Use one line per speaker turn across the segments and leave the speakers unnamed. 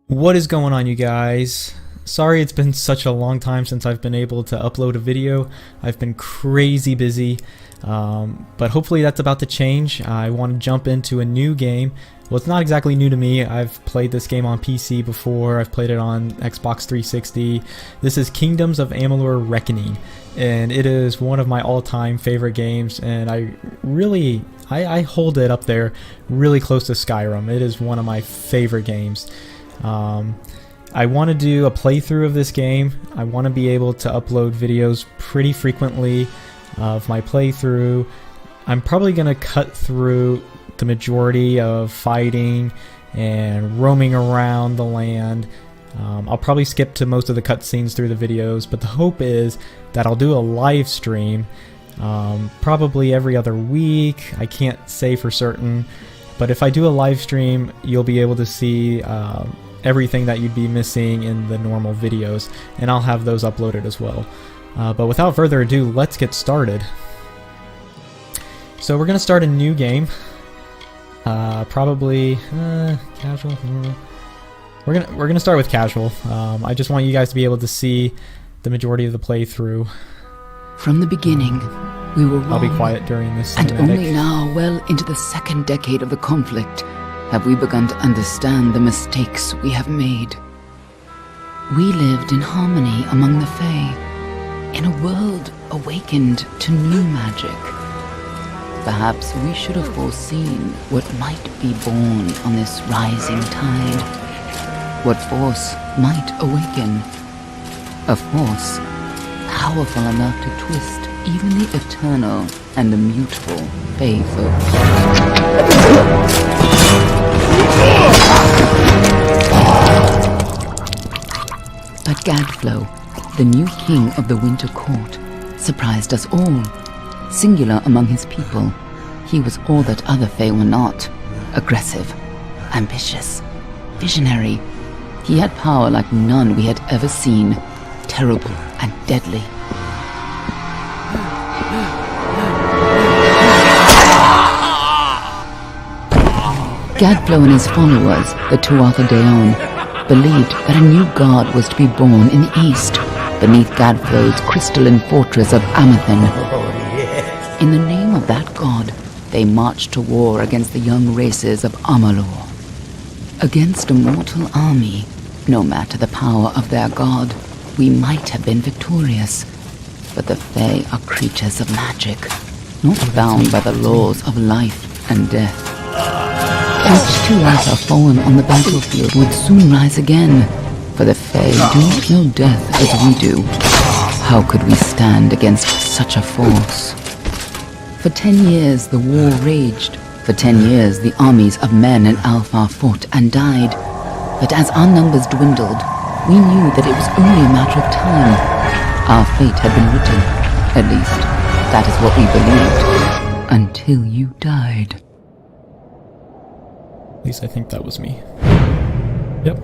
What is going on, you guys? Sorry it's been such a long time since I've been able to upload a video. I've been crazy busy, but hopefully that's about to change. I want to jump into a new game. Well, it's not exactly new to me. I've played this game on PC before. I've played it on Xbox 360. This is Kingdoms of Amalur Reckoning, and it is one of my all-time favorite games, and I hold it up there really close to Skyrim. It is one of my favorite games. I want to do a playthrough of this game. I want to be able to upload videos pretty frequently of my playthrough. I'm probably going to cut through the majority of fighting and roaming around the land. I'll probably skip to most of the cutscenes through the videos, but the hope is that I'll do a live stream probably every other week. I can't say for certain, but if I do a live stream, you'll be able to see everything that you'd be missing in the normal videos, and I'll have those uploaded as well. But without further ado, let's get started. So we're gonna start a new game. Probably casual. We're gonna start with casual. I just want you guys to be able to see the majority of the playthrough.
From the beginning, we were wrong.
I'll be quiet during this
And
cinematic.
only now, well into the second decade of the conflict, have we begun to understand the mistakes we have made. We lived in harmony among the Fae, in a world awakened to new magic. Perhaps we should have foreseen what might be born on this rising tide. What force might awaken. A force powerful enough to twist even the eternal and immutable Fae folk. But Gadflow, the new king of the Winter Court, surprised us all. Singular among his people, he was all that other Fae were not. Aggressive, ambitious, visionary. He had power like none we had ever seen, terrible and deadly. Gadflow and his followers, the Tuatha Deon, believed that a new god was to be born in the east, beneath Gadflow's crystalline fortress of Amathen. In the name of that god, they marched to war against the young races of Amalur. Against a mortal army, no matter the power of their god, we might have been victorious. But the Fae are creatures of magic, not bound by the laws of life and death. Each Tuatha fallen on the battlefield would soon rise again, for the Fae do not know death as we do. How could we stand against such a force? For 10 years the war raged. For 10 years the armies of Men and Alpha fought and died. But as our numbers dwindled, we knew that it was only a matter of time. Our fate had been written. At least, that is what we believed. Until you died.
At least I think that was me. Yep.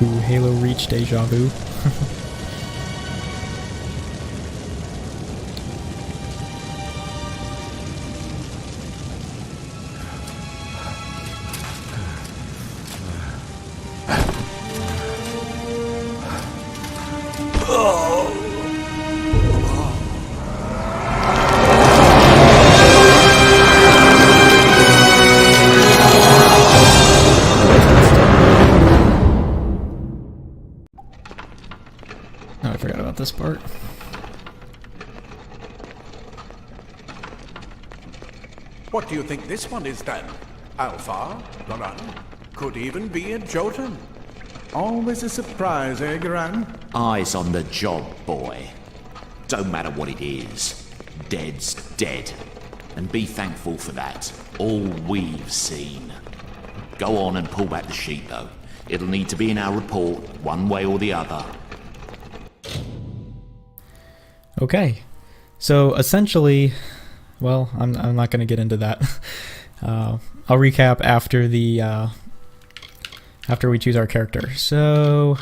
Ooh, Halo Reach deja vu. Oh, I forgot about this part.
What do you think this one is then? Alpha? Garan? Could even be a Jotun. Always a surprise, eh, Garan?
Eyes on the job, boy. Don't matter what it is. Dead's dead. And be thankful for that. All we've seen. Go on and pull back the sheet, though. It'll need to be in our report, one way or the other.
Okay, so essentially, well, I'm not going to get into that. I'll recap after the after we choose our character. So,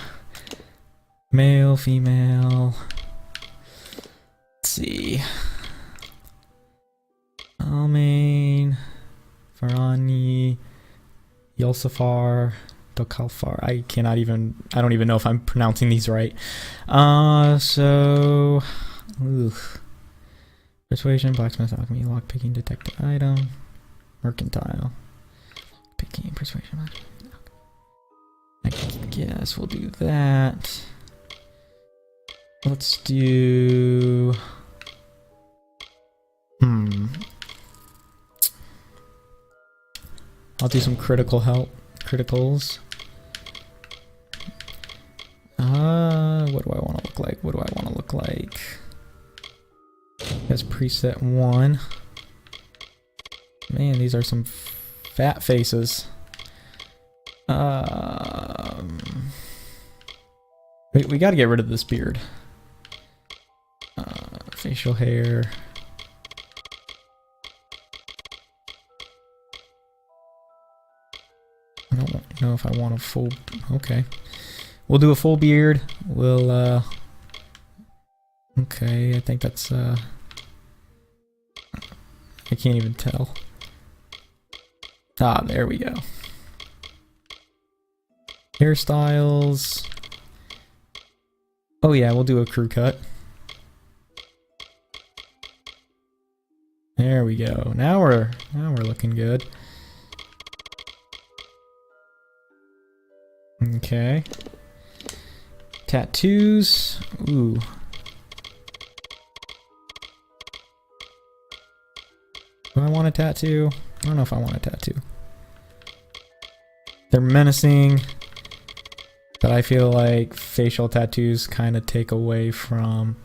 male, female. Let's see. Main. Farani, Yulsafar, Dokalfar. I don't even know if I'm pronouncing these right. Persuasion, blacksmith, alchemy, lockpicking, detect item, mercantile, picking, persuasion. I guess we'll do that. Let's do... I'll do some criticals. What do I want to look like? That's preset 1. Man, these are some fat faces. We gotta get rid of this beard. Facial hair. I don't know if I want a full... Okay. We'll do a full beard. We'll, okay, I think that's, I can't even tell. Ah, there we go. Hairstyles. Oh yeah, we'll do a crew cut. There we go. Now we're looking good. Okay. Tattoos. Ooh. Do I want a tattoo? I don't know if I want a tattoo. They're menacing, but I feel like facial tattoos kind of take away from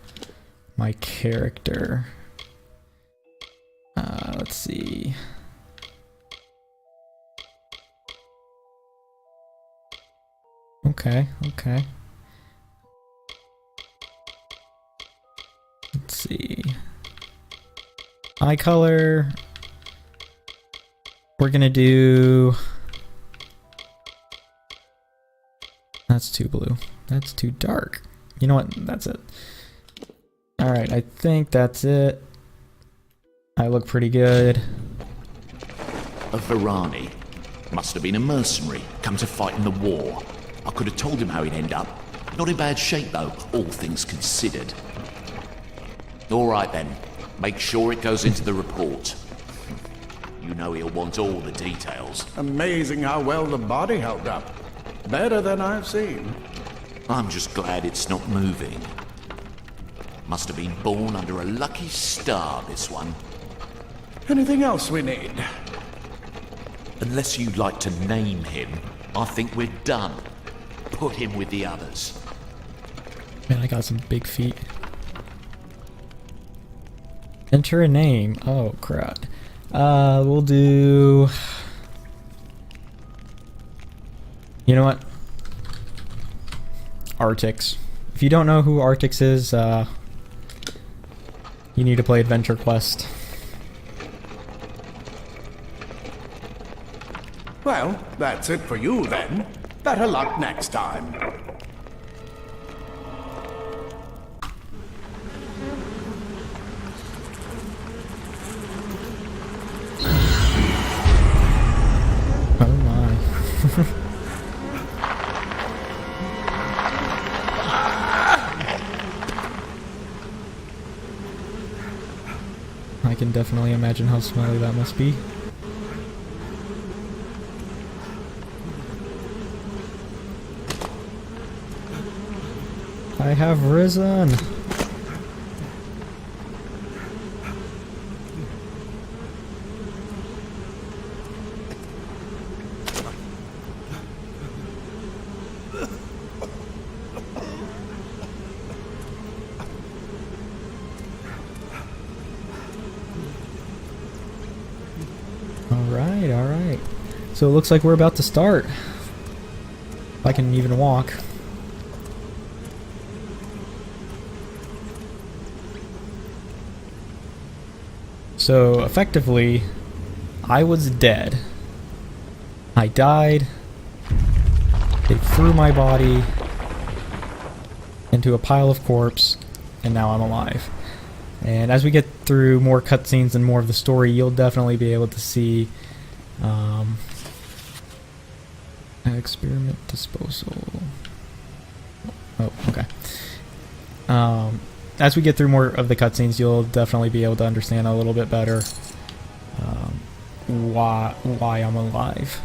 my character. Let's see. Okay. Let's see. Eye color. We're gonna do... That's too blue. That's too dark. You know what? That's it. Alright, I think that's it. I look pretty good.
A Varani. Must have been a mercenary, come to fight in the war. I could have told him how he'd end up. Not in bad shape though, all things considered. Alright then, make sure it goes into the report. You know he'll want all the details.
Amazing how well the body held up. Better than I've seen.
I'm just glad it's not moving. Must have been born under a lucky star, this one.
Anything else we need?
Unless you'd like to name him, I think we're done. Put him with the others.
Man, I got some big feet. Enter a name. Oh, crap. We'll do... You know what? Artix. If you don't know who Artix is, you need to play Adventure Quest.
Well, that's it for you then. Better luck next time.
Oh my. I can definitely imagine how smelly that must be. I have risen. All right. So it looks like we're about to start. If I can even walk. So effectively, I was dead. I died. They threw my body into a pile of corpse, and now I'm alive. And as we get through more cutscenes and more of the story, you'll definitely be able to see Experiment disposal. Oh, okay. As we get through more of the cutscenes, you'll definitely be able to understand a little bit better why I'm alive.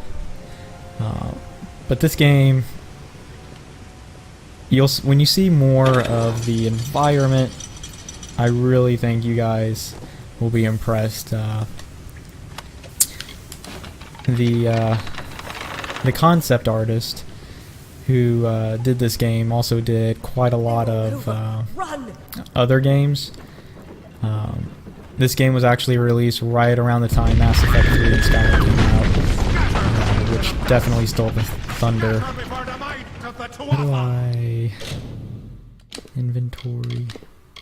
But this game, when you see more of the environment, I really think you guys will be impressed. The concept artist who did this game also did quite a lot of other games. This game was actually released right around the time Mass Effect 3 and Skyrim came out, which definitely stole the thunder. How do I... Inventory,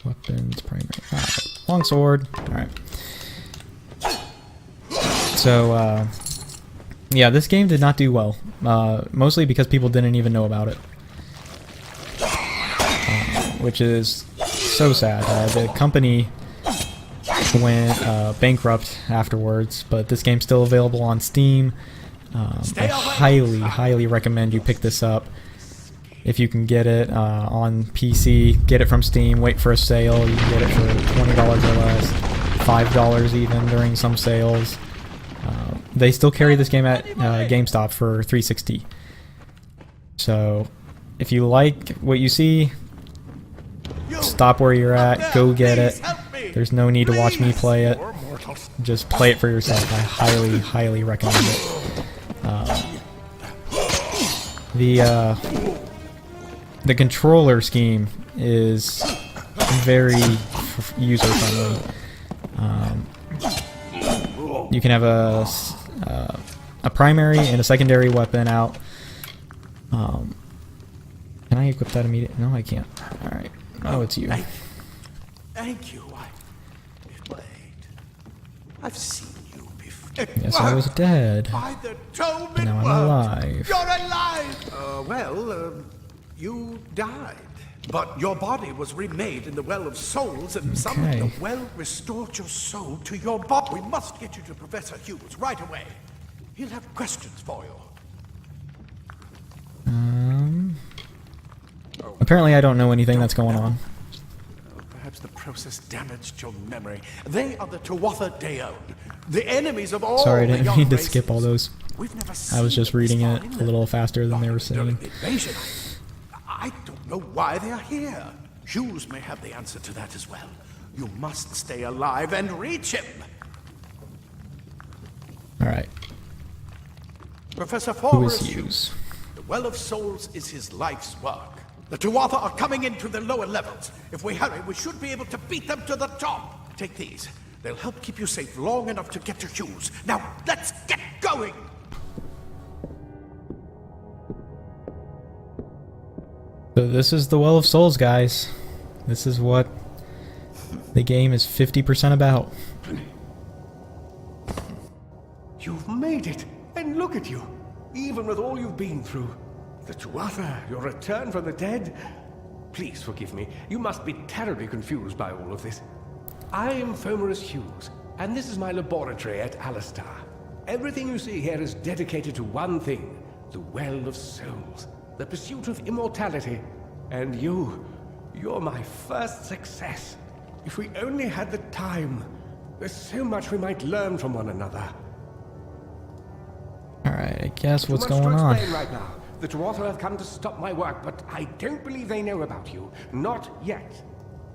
weapons, primary... Alright, longsword. Alright. So, yeah, this game did not do well, mostly because people didn't even know about it, which is so sad. The company went bankrupt afterwards, but this game's still available on Steam. I highly recommend you pick this up if you can get it on PC. Get it from Steam, wait for a sale. You can get it for $20 or less, $5 even during some sales. They still carry this game at GameStop for $360. So if you like what you see, stop where you're at, go get it. There's no need to watch me play it. Just play it for yourself. I highly recommend it. The controller scheme is very user-friendly. You can have a primary and a secondary weapon out. Can I equip that immediately? No, I can't. Alright. Oh, it's you.
Thank you. I've seen you before.
Yes, I was dead.
By the tome
But now I'm alive.
You're alive! You died. But your body was remade in the Well of Souls, and somehow the well restored your soul to your body. We must get you to Professor Hughes right away. He'll have questions for you.
Apparently I don't know anything that's going on.
Perhaps the process damaged your memory. They are the Tuatha Deon, the enemies of all.
Sorry, I
the
didn't
young
mean to
races.
skip all those. I was just reading it a little faster than they were saying.
The invasion. I don't know why they are here. Hughes may have the answer to that as well. You must stay alive and reach him.
Alright.
Professor
Who
Forrest
is Hughes?
The Well of Souls is his life's work. The Tuatha are coming into the lower levels. If we hurry, we should be able to beat them to the top. Take these. They'll help keep you safe long enough to get to Hughes. Now, let's get going!
So this is the Well of Souls, guys. This is what the game is 50% about.
You've made it, and look at you. Even with all you've been through. The Tuatha, your return from the dead. Please forgive me. You must be terribly confused by all of this. I am Fomerus Hughes, and this is my laboratory at Alistar. Everything you see here is dedicated to one thing, the Well of Souls, the pursuit of immortality. And you're my first success. If we only had the time, there's so much we might learn from one another.
Alright, I guess what's
Too much
going
to
on?
explain right now. The Tuatha have come to stop my work, but I don't believe they know about you. Not yet.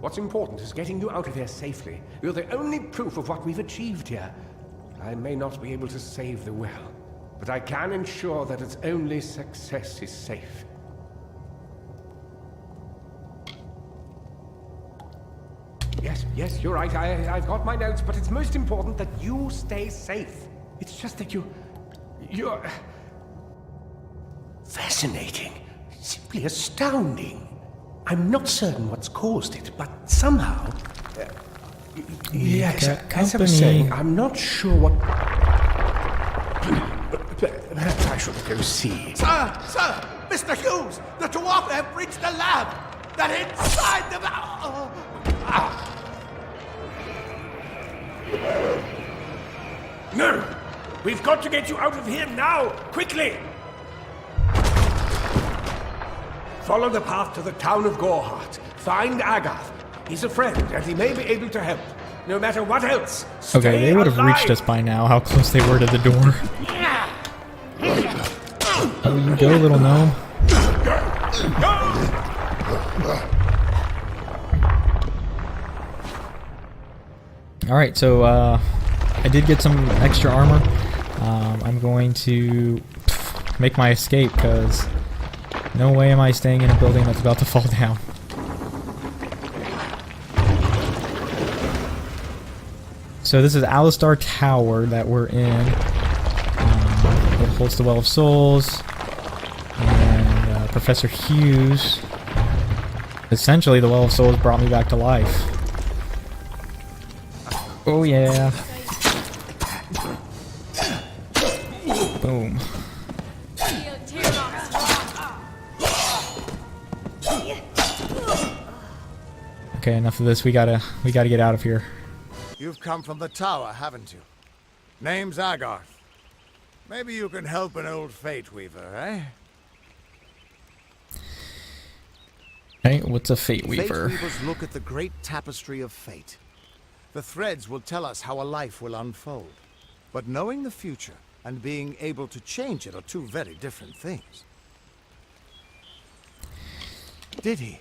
What's important is getting you out of here safely. You're the only proof of what we've achieved here. I may not be able to save the well, but I can ensure that its only success is safe. Yes, you're right. I've got my notes, but it's most important that you stay safe. It's just that you're... fascinating. Simply astounding. I'm not certain what's caused it, but somehow... yes, as I was saying, I'm not sure what... Perhaps I should go see.
Sir! Mr. Hughes! The Tuatha have reached the lab! They're inside the...
No! We've got to get you out of here now! Quickly! Follow the path to the town of Gorhart. Find Agath. He's a friend, and he may be able to help. No matter what else, stay
Okay, they would have
alive.
reached us by now, how close they were to the door. Oh, you go, little gnome. Alright, so I did get some extra armor. I'm going to make my escape, because no way am I staying in a building that's about to fall down. So this is Alistar Tower that we're in. It holds the Well of Souls. And Professor Hughes. Essentially, the Well of Souls brought me back to life. Oh yeah. Boom. Okay, enough of this. We gotta get out of here.
You've come from the tower, haven't you? Name's Agarth. Maybe you can help an old Fate Weaver, eh?
Hey, what's a Fate Weaver?
Fate Weavers look at the great tapestry of fate. The threads will tell us how a life will unfold. But knowing the future and being able to change it are two very different things. Did he?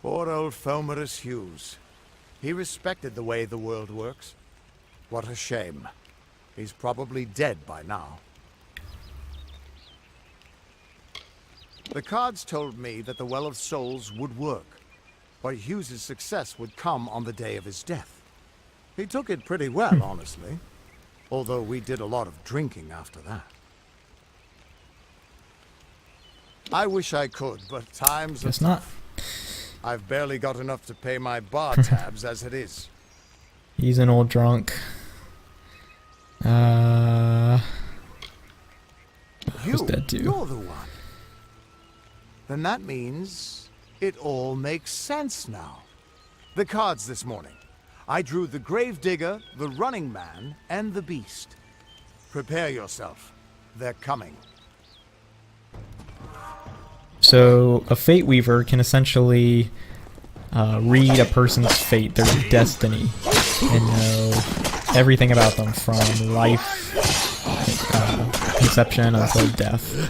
Poor old Fomerus Hughes. He respected the way the world works. What a shame. He's probably dead by now. The cards told me that the Well of Souls would work, but Hughes's success would come on the day of his death. He took it pretty well, honestly. Although we did a lot of drinking after that. I wish I could, but times are
Guess not.
tough. I've barely got enough to pay my bar tabs as it is.
He's an old drunk. Who's dead too?
You're the one. Then that means it all makes sense now. The cards this morning. I drew the Gravedigger, the Running Man, and the Beast. Prepare yourself. They're coming.
So a Fate Weaver can essentially read a person's fate, their destiny, and know everything about them from life, conception until death.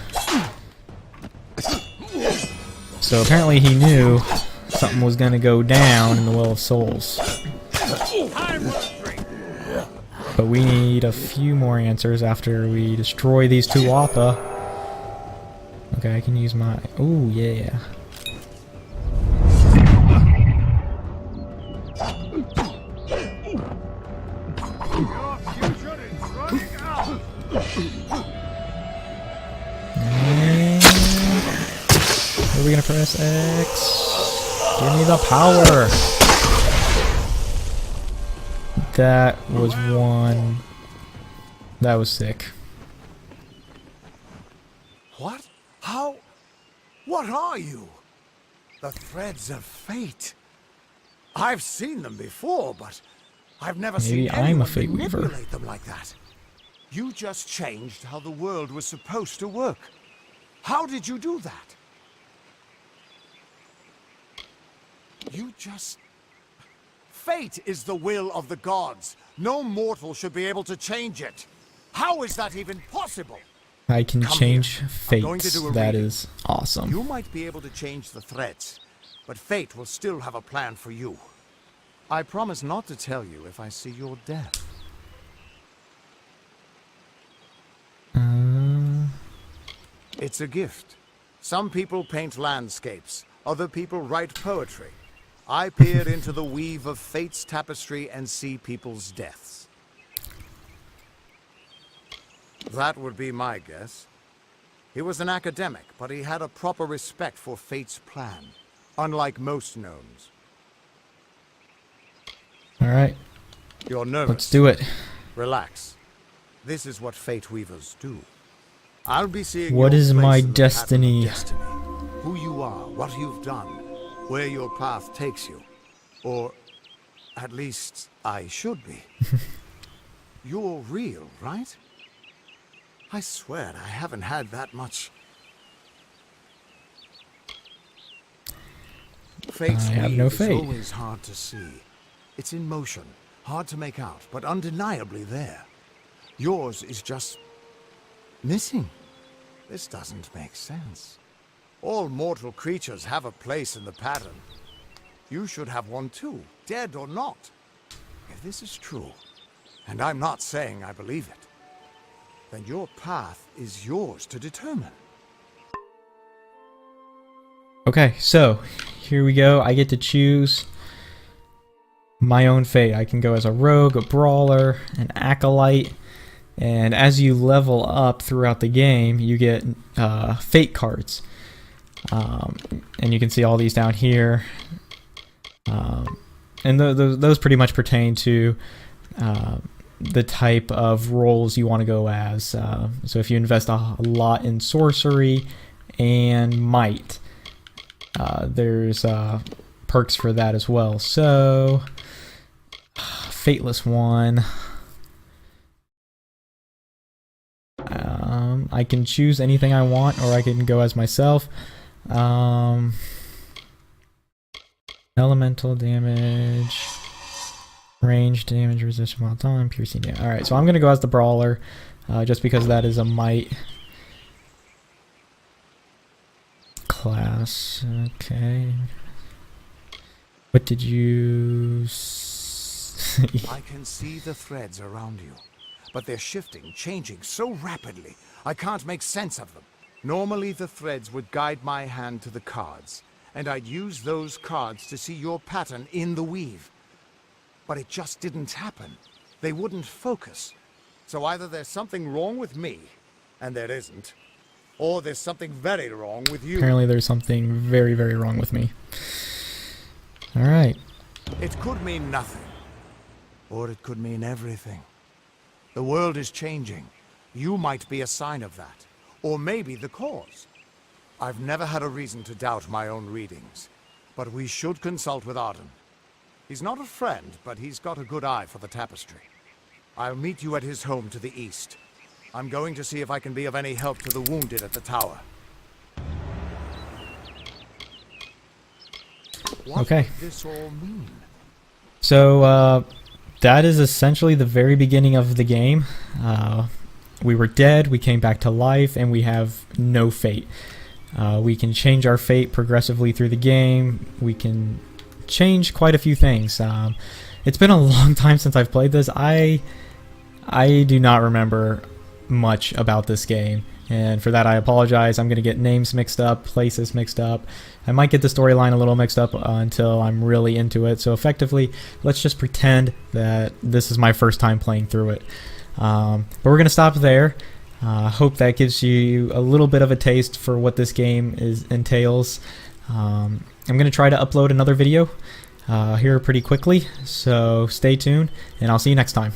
So apparently he knew something was going to go down in the Well of Souls. But we need a few more answers after we destroy these two Tuatha. Okay, I can use my... Oh, yeah. And... are we gonna press X? Give me the power! That was one... that was sick.
What? How? What are you? The threads of fate. I've seen them before, but I've never seen
Maybe I'm
anyone
a Fate Weaver.
manipulate them like that. You just changed how the world was supposed to work. How did you do that? You just... Fate is the will of the gods. No mortal should be able to change it. How is that even possible?
I can
Come
change
here. I'm going to
fates.
do a
That
reading.
is awesome.
You might be able to change the threads, but fate will still have a plan for you. I promise not to tell you if I see your death. It's a gift. Some people paint landscapes, other people write poetry. I peer into the weave of fate's tapestry and see people's deaths. That would be my guess. He was an academic, but he had a proper respect for fate's plan, unlike most gnomes.
Alright,
You're nervous.
let's do it.
Relax. This is what Fate Weavers do. I'll be seeing
What
your
is
place
my
in the pattern of
destiny?
destiny? Who you are, what you've done, where your path takes you. Or, at least, I should be. You're real, right? I swear I haven't had that much. Fate's
I have
weave
no
is
fate.
always hard to see. It's in motion, hard to make out, but undeniably there. Yours is just missing. This doesn't make sense. All mortal creatures have a place in the pattern. You should have one too, dead or not. If this is true, and I'm not saying I believe it, then your path is yours to determine.
Okay, so here we go. I get to choose my own fate. I can go as a rogue, a brawler, an acolyte, and as you level up throughout the game, you get fate cards. And you can see all these down here. And those pretty much pertain to the type of roles you want to go as. So if you invest a lot in sorcery and might, there's perks for that as well. So, Fateless one. I can choose anything I want, or I can go as myself. Elemental damage, range damage, resistance while time, piercing damage. Alright, so I'm going to go as the brawler, just because that is a might class. Okay. What did you see?
I can see the threads around you, but they're shifting, changing so rapidly, I can't make sense of them. Normally the threads would guide my hand to the cards, and I'd use those cards to see your pattern in the weave. But it just didn't happen. They wouldn't focus. So either there's something wrong with me, and there isn't, or there's something very wrong with you.
Apparently there's something very, very wrong with me. Alright.
It could mean nothing, or it could mean everything. The world is changing. You might be a sign of that, or maybe the cause. I've never had a reason to doubt my own readings, but we should consult with Arden. He's not a friend, but he's got a good eye for the tapestry. I'll meet you at his home to the east. I'm going to see if I can be of any help to the wounded at the tower. What
Okay.
does this all mean?
So, that is essentially the very beginning of the game. We were dead, we came back to life, and we have no fate. We can change our fate progressively through the game. We can change quite a few things. It's been a long time since I've played this. I do not remember much about this game, and for that I apologize. I'm going to get names mixed up, places mixed up. I might get the storyline a little mixed up until I'm really into it. So effectively, let's just pretend that this is my first time playing through it. But we're going to stop there. Hope that gives you a little bit of a taste for what this game entails. I'm going to try to upload another video here pretty quickly, so stay tuned, and I'll see you next time.